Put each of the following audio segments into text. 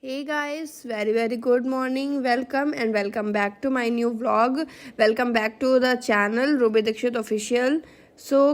Hey guys, very good morning. Welcome back to my new vlog. Welcome back to the channel Ruby Dixit official.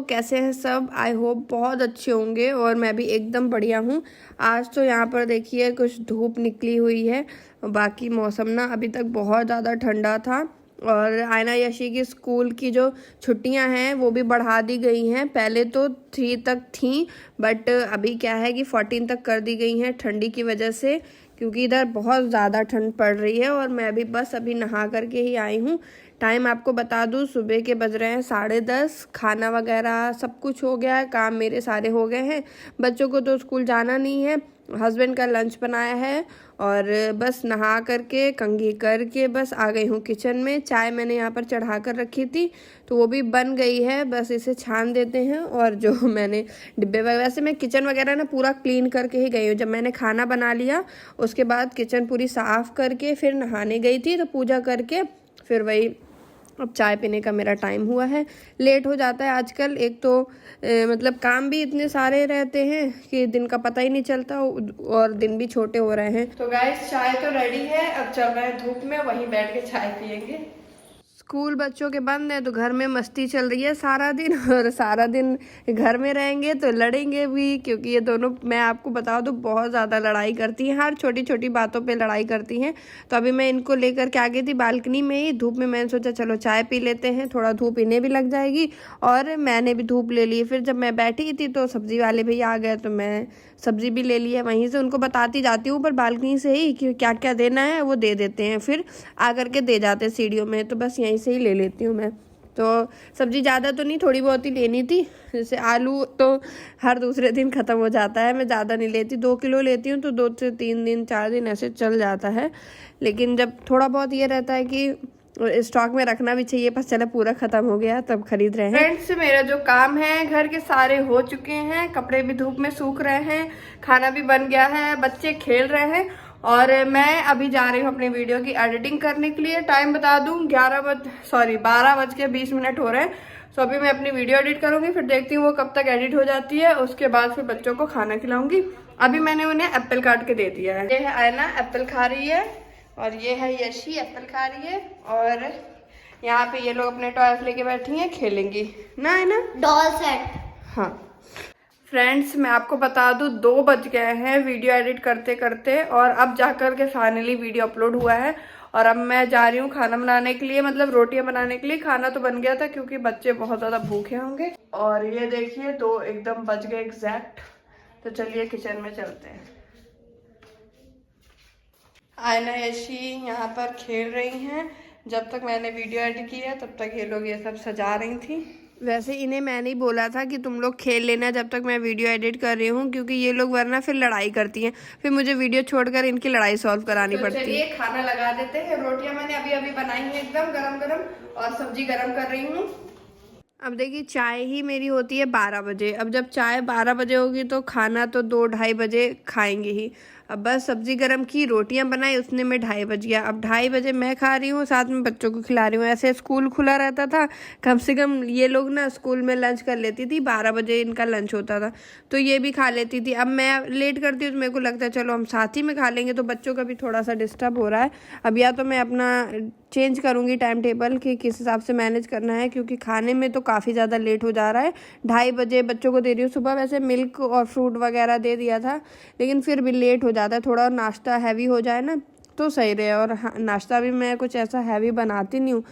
कैसे हैं सब? I hope बहुत अच्छे होंगे और मैं भी एकदम बढ़िया हूँ. आज तो यहाँ पर देखिए कुछ धूप निकली हुई है. बाकी मौसम ना अभी तक बहुत ज़्यादा ठंडा था और आयना यशी की स्कूल की जो छुट्टियां हैं वो भी बढ़ा दी गई हैं. पहले तो 3 तक थी बट अभी क्या है कि 14 तक कर दी गई हैं ठंडी की वजह से, क्योंकि इधर बहुत ज़्यादा ठंड पड़ रही है. और मैं भी बस अभी नहा करके ही आई हूँ. टाइम आपको बता दूँ, सुबह के बज रहे हैं 10:30. खाना वगैरह सब कुछ हो गया है, काम मेरे सारे हो गए हैं. बच्चों को तो स्कूल जाना नहीं है. हस्बैंड का लंच बनाया है और बस नहा करके कंघी करके बस आ गई हूँ किचन में. चाय मैंने यहाँ पर चढ़ा कर रखी थी तो वो भी बन गई है. बस इसे छान देते हैं. और जो मैंने डिब्बे वगैरह से, मैं किचन वगैरह ना पूरा क्लीन करके ही गई हूँ. जब मैंने खाना बना लिया उसके बाद किचन पूरी साफ़ करके फिर नहाने गई थी, तो पूजा करके फिर वही अब चाय पीने का मेरा टाइम हुआ है. लेट हो जाता है आजकल. एक तो मतलब काम भी इतने सारे रहते हैं कि दिन का पता ही नहीं चलता और दिन भी छोटे हो रहे हैं. तो गाइस चाय तो रेडी है, अब चल रहे हैं धूप में, वहीं बैठ के चाय पियेंगे. स्कूल बच्चों के बंद है तो घर में मस्ती चल रही है सारा दिन. और सारा दिन घर में रहेंगे तो लड़ेंगे भी, क्योंकि ये दोनों, मैं आपको बता दूँ, बहुत ज़्यादा लड़ाई करती हैं. हर छोटी छोटी बातों पे लड़ाई करती हैं. तो अभी मैं इनको लेकर के आ गई थी बालकनी में ही धूप में. मैंने सोचा चलो चाय पी लेते हैं, थोड़ा धूप इन्हें भी लग जाएगी और मैंने भी धूप ले ली. फिर जब मैं बैठी थी तो सब्ज़ी वाले भैया आ गए तो मैं सब्ज़ी भी ले ली है. वहीं से उनको बताती जाती हूँ पर बालकनी से ही कि क्या क्या देना है वो दे देते हैं, फिर आकर के दे जाते हैं सीढ़ियों में. तो बस यहीं से ही ले लेती हूँ मैं. तो सब्ज़ी ज़्यादा तो नहीं, थोड़ी बहुत ही लेनी थी. जैसे आलू तो हर दूसरे दिन ख़त्म हो जाता है. मैं ज़्यादा नहीं लेती, 2 किलो लेती हूँ तो 2 से 3 दिन 4 दिन ऐसे चल जाता है. लेकिन जब थोड़ा बहुत ये रहता है कि स्टॉक में रखना भी चाहिए, बस चलो पूरा खत्म हो गया तब खरीद रहे हैं. फ्रेंड्स, मेरा जो काम है घर के सारे हो चुके हैं. कपड़े भी धूप में सूख रहे हैं, खाना भी बन गया है, बच्चे खेल रहे हैं और मैं अभी जा रही हूँ अपनी वीडियो की एडिटिंग करने के लिए. टाइम बता दूँ 12:20 हो रहे हैं. तो अभी मैं अपनी वीडियो एडिट करूँगी, फिर देखती हूँ वो कब तक एडिट हो जाती है. उसके बाद फिर बच्चों को खाना खिलाऊंगी. अभी मैंने उन्हें एप्पल काट के दे दिया है. ये है आयना एप्पल खा रही है और ये है यशी एप्पल खा रही है. और यहाँ पे ये लोग अपने टॉयज लेके बैठी हैं, खेलेंगी ना, है ना, डॉल सेट. हाँ फ्रेंड्स, मैं आपको बता दूँ 2 बज गए हैं वीडियो एडिट करते करते और अब जाकर के फाइनली वीडियो अपलोड हुआ है. और अब मैं जा रही हूँ खाना बनाने के लिए, मतलब रोटियां बनाने के लिए. खाना तो बन गया था क्योंकि बच्चे बहुत ज़्यादा भूखे होंगे. और ये देखिए 2 एकदम बज गए एग्जैक्ट. तो चलिए किचन में चलते हैं. आयना यशी यहाँ पर खेल रही हैं. जब तक मैंने वीडियो एडिट किया तब तक ये लोग ये सब सजा रही थी. वैसे इन्हें मैंने ही बोला था कि तुम लोग खेल लेना जब तक मैं वीडियो एडिट कर रही हूँ, क्योंकि ये लोग वरना फिर लड़ाई करती हैं, फिर मुझे वीडियो छोड़कर इनकी लड़ाई सॉल्व करानी पड़ती है. चलिए खाना लगा देते हैं. रोटियां मैंने अभी अभी बनाई हैं एकदम गरम गरम और सब्जी गरम कर रही हूँ. अब देखिए चाय ही मेरी होती है 12 बजे. अब जब चाय 12 बजे होगी तो खाना तो 2-2:30 बजे खाएंगे ही. अब बस सब्जी गरम की, रोटियां बनाई, उसने में 2:30 बज गया. अब 2:30 बजे मैं खा रही हूँ, साथ में बच्चों को खिला रही हूँ. ऐसे स्कूल खुला रहता था, कम से कम ये लोग ना स्कूल में लंच कर लेती थी. 12 बजे इनका लंच होता था तो ये भी खा लेती थी. अब मैं लेट करती हूँ तो मेरे को लगता है चलो हम साथ ही में खा लेंगे, तो बच्चों का भी थोड़ा सा डिस्टर्ब हो रहा है. अब या तो मैं अपना चेंज करूँगी टाइम टेबल कि किस हिसाब से मैनेज करना है, क्योंकि खाने में तो काफ़ी ज़्यादा लेट हो जा रहा है. 2:30 बजे बच्चों को दे रही हूँ. सुबह वैसे मिल्क और फ्रूट वगैरह दे दिया था, लेकिन फिर भी लेट हो जाता है. थोड़ा नाश्ता हैवी हो जाए ना तो सही रहे. और हाँ, नाश्ता भी मैं कुछ ऐसा हैवी बनाती नहीं हूँ,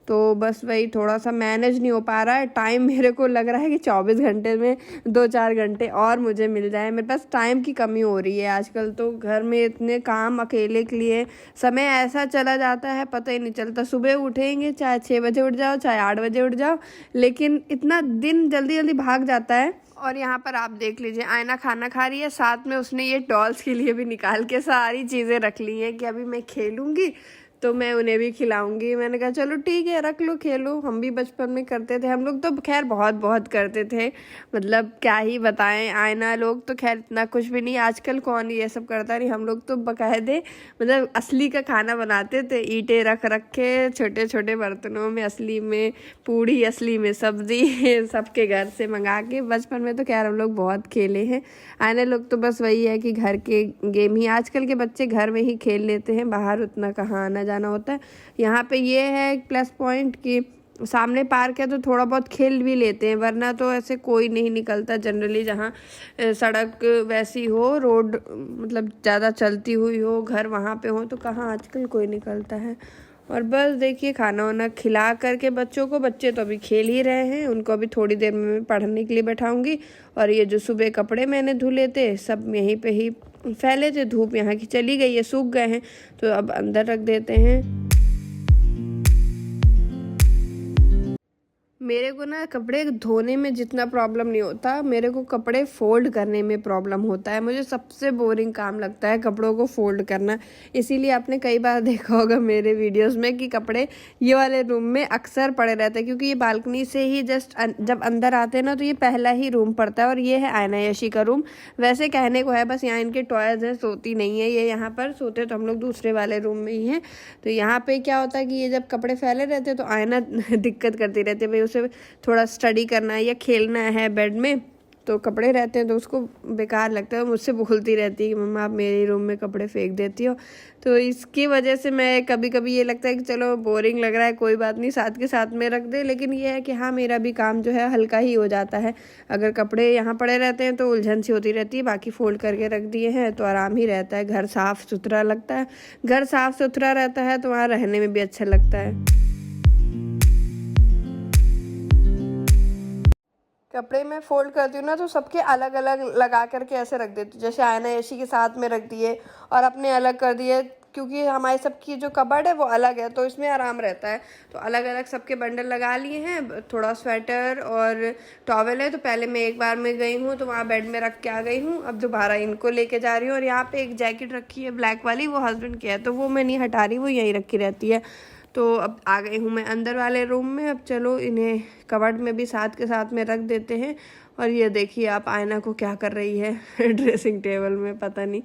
तो बस वही थोड़ा सा मैनेज नहीं हो पा रहा है. टाइम मेरे को लग रहा है कि 24 घंटे में 2-4 घंटे और मुझे मिल जाए. मेरे पास टाइम की कमी हो रही है आजकल. तो घर में इतने काम, अकेले के लिए समय ऐसा चला जाता है पता ही नहीं चलता. सुबह उठेंगे चाहे 6 बजे उठ जाओ चाहे 8 बजे उठ जाओ, लेकिन इतना दिन जल्दी जल्दी भाग जाता है. और यहाँ पर आप देख लीजिए आयना खाना खा रही है, साथ में उसने ये डॉल्स के लिए भी निकाल के सारी चीज़ें रख ली हैं कि अभी मैं खेलूँगी तो मैं उन्हें भी खिलाऊंगी। मैंने कहा चलो ठीक है, रख लो, खेलो। हम भी बचपन में करते थे, हम लोग तो खैर बहुत बहुत करते थे, मतलब क्या ही बताएं। आयना लोग तो खैर इतना कुछ भी नहीं, आजकल कौन ये सब करता नहीं। हम लोग तो बकायदे मतलब असली का खाना बनाते थे, ईंटें रख रख के छोटे छोटे बर्तनों में, असली में पूड़ी, असली में सब्जी सबके घर से मंगा के। बचपन में तो खैर हम लोग बहुत खेले हैं। आने लोग तो बस वही है कि घर के गेम ही, आजकल के बच्चे घर में ही खेल लेते हैं, बाहर उतना कहाँ आना जाना होता है। यहाँ पे ये है एक प्लस पॉइंट कि सामने पार्क है तो थोड़ा बहुत खेल भी लेते हैं, वरना तो ऐसे कोई नहीं निकलता जनरली। जहाँ सड़क वैसी हो, रोड मतलब ज़्यादा चलती हुई हो, घर वहाँ पे हो, तो कहाँ आजकल कोई निकलता है। और बस देखिए खाना वाना खिला करके बच्चों को, बच्चे तो अभी खेल ही रहे हैं, उनको अभी थोड़ी देर में मैं पढ़ने के लिए बैठाऊंगी। और ये जो सुबह कपड़े मैंने धुले थे सब यहीं पे ही फैले थे, धूप यहाँ की चली गई है, सूख गए हैं, तो अब अंदर रख देते हैं। मेरे को ना कपड़े धोने में जितना प्रॉब्लम नहीं होता, मेरे को कपड़े फोल्ड करने में प्रॉब्लम होता है। मुझे सबसे बोरिंग काम लगता है कपड़ों को फोल्ड करना। इसीलिए आपने कई बार देखा होगा मेरे वीडियोस में कि कपड़े ये वाले रूम में अक्सर पड़े रहते हैं, क्योंकि ये बालकनी से ही जस्ट जब अंदर आते हैं ना, तो ये पहला ही रूम पड़ता है। और ये है आयना यशी का रूम। वैसे कहने को है बस यहाँ इनके टॉयज हैं, सोती नहीं है ये यहाँ पर, सोते तो हम लोग दूसरे वाले रूम में ही हैं। तो यहाँ पे क्या होता है कि ये जब कपड़े फैले रहते हैं तो आयना दिक्कत करती रहती है, भाई उसे थोड़ा स्टडी करना है या खेलना है बेड में, तो कपड़े रहते हैं तो उसको बेकार लगता है। मुझसे बोलती रहती है कि मम्मा आप मेरे रूम में कपड़े फेंक देती हो। तो इसकी वजह से मैं कभी कभी ये लगता है कि चलो बोरिंग लग रहा है, कोई बात नहीं, साथ के साथ में रख दे। लेकिन ये है कि हाँ, मेरा भी काम जो है हल्का ही हो जाता है। अगर कपड़े यहाँ पड़े रहते हैं तो उलझन सी होती रहती है, बाकी फोल्ड करके रख दिए हैं तो आराम ही रहता है। घर साफ सुथरा लगता है, घर साफ सुथरा रहता है तो वहाँ रहने में भी अच्छा लगता है। कपड़े मैं फोल्ड करती हूँ ना, तो सबके अलग अलग लगा करके ऐसे रख देती हूँ, जैसे आयना यशी के साथ में रख दिए और अपने अलग कर दिए, क्योंकि हमारे सबकी जो कबर्ड है वो अलग है, तो इसमें आराम रहता है। तो अलग अलग सबके बंडल लगा लिए हैं। थोड़ा स्वेटर और टॉवल है, तो पहले मैं एक बार में गई हूँ तो वहाँ बेड में रख के आ गई हूँ, अब दोबारा इनको लेके जा रही हूँ। और यहाँ पे एक जैकेट रखी है ब्लैक वाली, वो हस्बैंड की है, तो वो मैं नहीं हटा रही, वो यहीं रखी रहती है। तो अब आ गई हूँ मैं अंदर वाले रूम में। अब चलो इन्हें कबर्ड में भी साथ के साथ में रख देते हैं। और ये देखिए आप आयना को क्या कर रही है ड्रेसिंग टेबल में, पता नहीं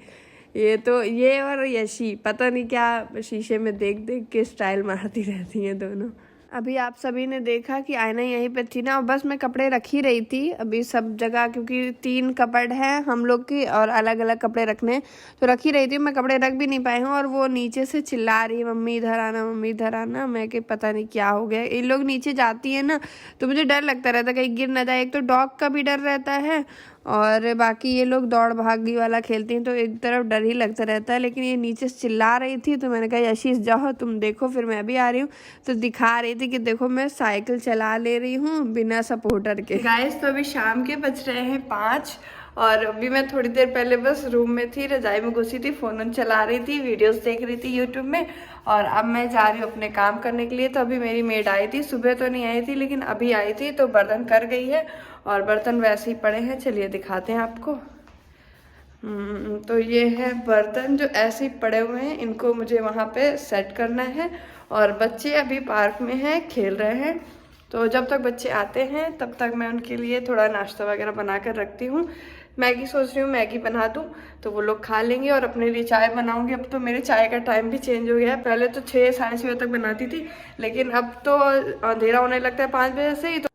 ये तो ये और यशी पता नहीं क्या शीशे में देख देख के स्टाइल मारती रहती हैं दोनों। अभी आप सभी ने देखा कि आयना यहीं पे थी ना, और बस मैं कपड़े रख ही रही थी अभी सब जगह, क्योंकि 3 कपड़ है हम लोग की और अलग अलग कपड़े रखने, तो रख ही रही थी। मैं कपड़े रख भी नहीं पाई हूँ और वो नीचे से चिल्ला रही है मम्मी इधर आना, मम्मी इधर आना। मैं कि पता नहीं क्या हो गया, इन लोग नीचे जाती है ना तो मुझे डर लगता रहता है कहीं गिर ना जाए। एक तो डॉग का भी डर रहता है और बाकी ये लोग दौड़ भागी वाला खेलती हैं, तो एक तरफ डर ही लगता रहता है। लेकिन ये नीचे से चिल्ला रही थी तो मैंने कहा यशीष जाओ तुम देखो, फिर मैं भी आ रही हूँ। तो दिखा रही थी कि देखो मैं साइकिल चला ले रही हूँ बिना सपोर्टर के। गाइस तो अभी शाम के बज रहे हैं 5 और अभी मैं थोड़ी देर पहले बस रूम में थी, रजाई में घुसी थी, फोन चला रही थी, वीडियोस देख रही थी यूट्यूब में। और अब मैं जा रही हूँ अपने काम करने के लिए। तो अभी मेरी मेड आई थी, सुबह तो नहीं आई थी लेकिन अभी आई थी, तो बर्तन कर गई है और बर्तन वैसे ही पड़े हैं। चलिए दिखाते हैं आपको। तो ये है बर्तन जो ऐसे ही पड़े हुए हैं, इनको मुझे वहाँ पे सेट करना है। और बच्चे अभी पार्क में हैं, खेल रहे हैं, तो जब तक बच्चे आते हैं तब तक मैं उनके लिए थोड़ा नाश्ता वगैरह बना कर रखती हूँ। मैगी सोच रही हूँ मैगी बना दूँ तो वो लोग खा लेंगे, और अपने लिए चाय बनाऊँगी। अब तो मेरे चाय का टाइम भी चेंज हो गया है, पहले तो 6 साढ़े 6 बजे तक बनाती थी, लेकिन अब तो अंधेरा होने लगता है 5 बजे से ही। तो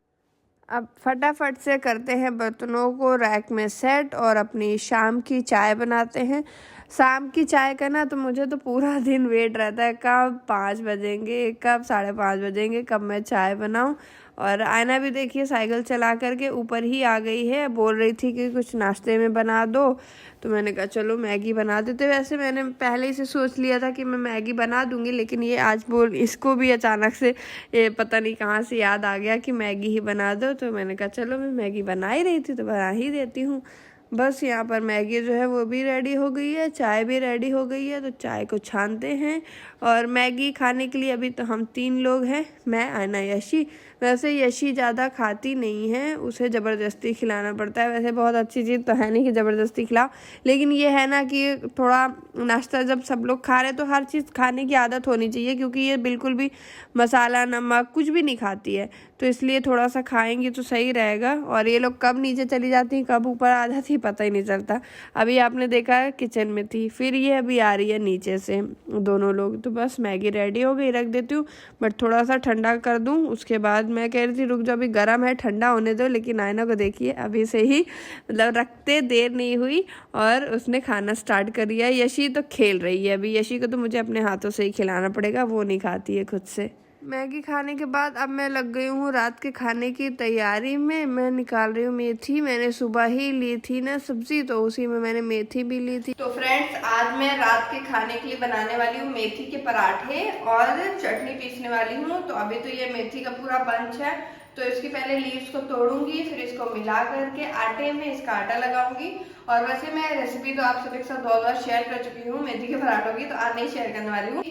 अब फटाफट से करते हैं बर्तनों को रैक में सेट और अपनी शाम की चाय बनाते हैं। शाम की चाय का ना तो मुझे तो पूरा दिन वेट रहता है, कब 5 बजेंगे, कब 5:30 बजेंगे, कब मैं चाय बनाऊं। और आयना भी देखिए साइकिल चला करके ऊपर ही आ गई है, बोल रही थी कि कुछ नाश्ते में बना दो, तो मैंने कहा चलो मैगी बना देते। वैसे मैंने पहले ही से सोच लिया था कि मैं मैगी बना दूंगी, लेकिन ये आज इसको भी अचानक से ये पता नहीं कहाँ से याद आ गया कि मैगी ही बना दो। तो मैंने कहा चलो मैं मैगी बना ही रही थी तो बना ही देती हूँ। बस यहाँ पर मैगी जो है वो भी रेडी हो गई है, चाय भी रेडी हो गई है, तो चाय को छानते हैं। और मैगी खाने के लिए अभी तो हम 3 लोग हैं, मैं, आयना, यशी। वैसे यशी ज़्यादा खाती नहीं है, उसे ज़बरदस्ती खिलाना पड़ता है। वैसे बहुत अच्छी चीज़ तो है नहीं कि ज़बरदस्ती खिलाओ, लेकिन ये है ना कि थोड़ा नाश्ता जब सब लोग खा रहे तो हर चीज़ खाने की आदत होनी चाहिए, क्योंकि ये बिल्कुल भी मसाला नमक कुछ भी नहीं खाती है, तो इसलिए थोड़ा सा खाएंगी तो सही रहेगा। और ये लोग कब नीचे चली जाती हैं कब ऊपर आ जाती है पता ही नहीं चलता। अभी आपने देखा किचन में थी, फिर ये अभी आ रही है नीचे से दोनों लोग। तो बस मैगी रेडी हो गई, रख देती हूँ, बट थोड़ा सा ठंडा कर दूँ उसके बाद। मैं कह रही थी रुक जाओ अभी गर्म है ठंडा होने दो, लेकिन आयना को देखिए अभी से ही मतलब रखते देर नहीं हुई और उसने खाना स्टार्ट कर दिया। यशी तो खेल रही है अभी, यशी को तो मुझे अपने हाथों से ही खिलाना पड़ेगा, वो नहीं खाती है खुद से। मैगी खाने के बाद अब मैं लग गई हूँ रात के खाने की तैयारी में। मैं निकाल रही हूँ मेथी, मैंने सुबह ही ली थी ना सब्जी, तो उसी में मैंने मेथी भी ली थी। तो फ्रेंड्स आज मैं रात के खाने के लिए बनाने वाली हूँ मेथी के पराठे और चटनी पीसने वाली हूँ। तो अभी तो ये मेथी का पूरा बंच है, तो इसकी पहले लीव्स को तोड़ूंगी, फिर इसको मिला करके आटे में इसका आटा लगाऊंगी। और वैसे मैं रेसिपी तो आप सभी के साथ बहुत बार शेयर कर चुकी हूँ मेथी के पराठों की, तो आज नहीं शेयर करने वाली हूँ।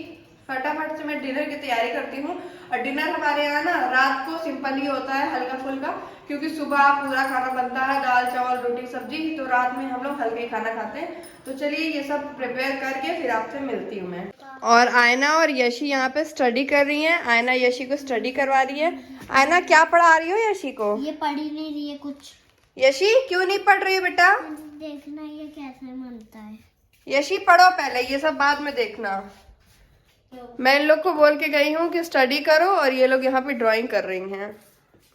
फटाफट से मैं डिनर की तैयारी करती हूँ। और डिनर हमारे यहाँ ना रात को सिंपल ही होता है, हल्का फुल्का, क्योंकि सुबह पूरा खाना बनता है दाल चावल रोटी सब्जी, तो रात में हम लोग हल्का ही खाना खाते हैं। तो चलिए ये सब प्रिपेयर करके फिर आपसे मिलती हूँ मैं। और आयना और यशी यहाँ पे स्टडी कर रही है। आयना यशी को स्टडी करवा रही है। आयना क्या पढ़ा रही हो यशी को? ये पढ़ ही नहीं रही है कुछ। यशी क्यों नहीं पढ़ रही है बेटा? देखना ये कैसे बनता है। यशी पढ़ो पहले, ये सब बाद में देखना। मैं इन लोग को बोल के गई हूँ कि स्टडी करो और ये लोग यहाँ पे ड्राइंग कर रही हैं।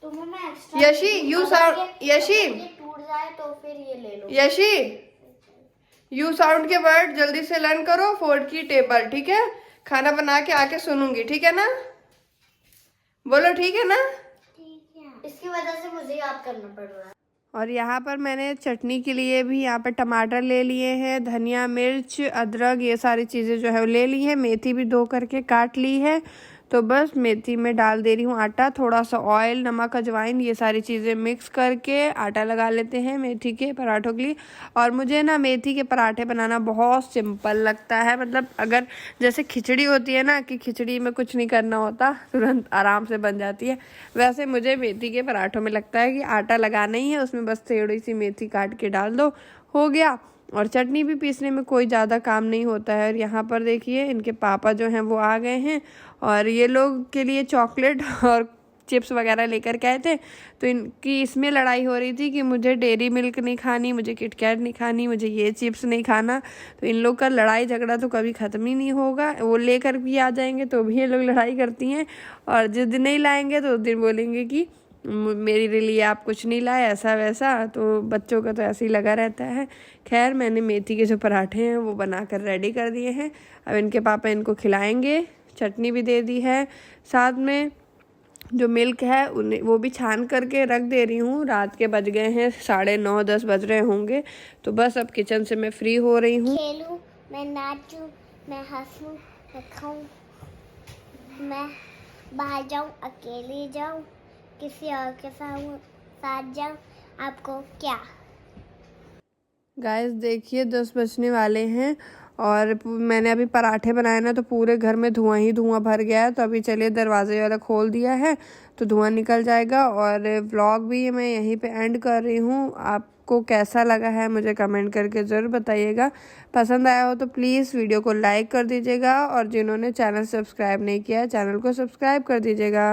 तो मैं यशी यू साउंड, यशी टूट जाए तो फिर ये ले लो। यशी यू साउंड के वर्ड जल्दी से लर्न करो। फोर्ड की टेबल, ठीक है? खाना बना के आके सुनूंगी, ठीक है ना? बोलो ठीक है ना? ठीक है, इसकी वजह से मुझे याद करना पड़ रहा है। और यहाँ पर मैंने चटनी के लिए भी यहाँ पर टमाटर ले लिए हैं, धनिया मिर्च अदरक ये सारी चीज़ें जो है वो ले ली है। मेथी भी धो करके काट ली है। तो बस मेथी में डाल दे रही हूँ आटा, थोड़ा सा ऑयल नमक अजवाइन ये सारी चीज़ें मिक्स करके आटा लगा लेते हैं मेथी के पराठों के लिए। और मुझे ना मेथी के पराठे बनाना बहुत सिंपल लगता है। मतलब अगर जैसे खिचड़ी होती है ना कि खिचड़ी में कुछ नहीं करना होता, तुरंत आराम से बन जाती है, वैसे मुझे मेथी के पराठों में लगता है कि आटा लगाना ही है, उसमें बस थोड़ी सी मेथी काट के डाल दो, हो गया। और चटनी भी पीसने में कोई ज़्यादा काम नहीं होता है। और यहाँ पर देखिए इनके पापा जो हैं वो आ गए हैं और ये लोग के लिए चॉकलेट और चिप्स वगैरह लेकर के आए थे। तो इनकी इसमें लड़ाई हो रही थी कि मुझे डेयरी मिल्क नहीं खानी, मुझे किटकैट नहीं खानी, मुझे ये चिप्स नहीं खाना। तो इन लोग का लड़ाई झगड़ा तो कभी ख़त्म ही नहीं होगा। वो लेकर भी आ जाएंगे तो भी ये लोग लड़ाई करती हैं, और जिस दिन नहीं लाएंगे तो उस दिन बोलेंगे कि मेरे लिए आप कुछ नहीं लाए, ऐसा वैसा। तो बच्चों का तो ऐसे ही लगा रहता है। खैर मैंने मेथी के जो पराठे हैं वो बनाकर रेडी कर दिए हैं। अब इनके पापा इनको खिलाएंगे। चटनी भी दे दी है, साथ में जो मिल्क है उन्हें वो भी छान करके रख दे रही हूँ। रात के बज गए हैं 9:30 10 बज रहे होंगे। तो बस अब किचन से मैं फ्री हो रही हूँ। खेलूं, मैं नाचूं, मैं हंसूं, मैं खाऊं, मैं बाहर जाऊं, अकेले जाऊं, किसी और के साथ जाऊं, आपको क्या? गाइस देखिए 10 बजने वाले हैं और मैंने अभी पराठे बनाए ना, तो पूरे घर में धुआं ही धुआं भर गया है। तो अभी चलिए दरवाजे वाला खोल दिया है तो धुआं निकल जाएगा। और व्लॉग भी मैं यहीं पे एंड कर रही हूँ। आपको कैसा लगा है मुझे कमेंट करके ज़रूर बताइएगा। पसंद आया हो तो प्लीज़ वीडियो को लाइक कर दीजिएगा, और जिन्होंने चैनल सब्सक्राइब नहीं किया है चैनल को सब्सक्राइब कर दीजिएगा।